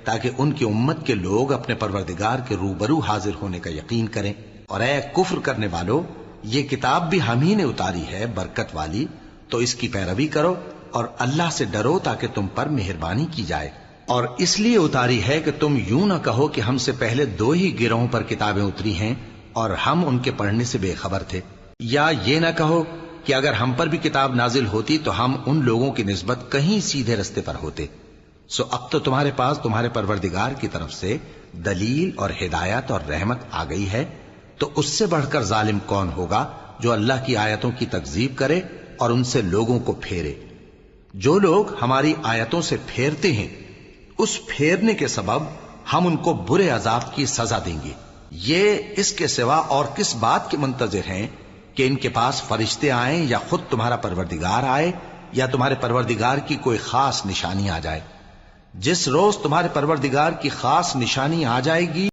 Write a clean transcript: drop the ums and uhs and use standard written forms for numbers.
تاکہ ان کی امت کے لوگ اپنے پروردگار کے روبرو حاضر ہونے کا یقین کریں۔ اور اے کفر کرنے والو، یہ کتاب بھی ہم ہی نے اتاری ہے برکت والی، تو اس کی پیروی کرو اور اللہ سے ڈرو تاکہ تم پر مہربانی کی جائے۔ اور اس لیے اتاری ہے کہ تم یوں نہ کہو کہ ہم سے پہلے 2 ہی گروہوں پر کتابیں اتری ہیں اور ہم ان کے پڑھنے سے بے خبر تھے، یا یہ نہ کہو کہ اگر ہم پر بھی کتاب نازل ہوتی تو ہم ان لوگوں کی نسبت کہیں سیدھے رستے پر ہوتے۔ سو اب تو تمہارے پاس تمہارے پروردگار کی طرف سے دلیل اور ہدایت اور رحمت آ گئی ہے، تو اس سے بڑھ کر ظالم کون ہوگا جو اللہ کی آیتوں کی تکذیب کرے اور ان سے لوگوں کو پھیرے۔ جو لوگ ہماری آیتوں سے پھیرتے ہیں، اس پھیرنے کے سبب ہم ان کو برے عذاب کی سزا دیں گے۔ یہ اس کے سوا اور کس بات کے منتظر ہیں کہ ان کے پاس فرشتے آئیں یا خود تمہارا پروردگار آئے یا تمہارے پروردگار کی کوئی خاص نشانی آ جائے۔ جس روز تمہارے پروردگار کی خاص نشانی آ جائے گی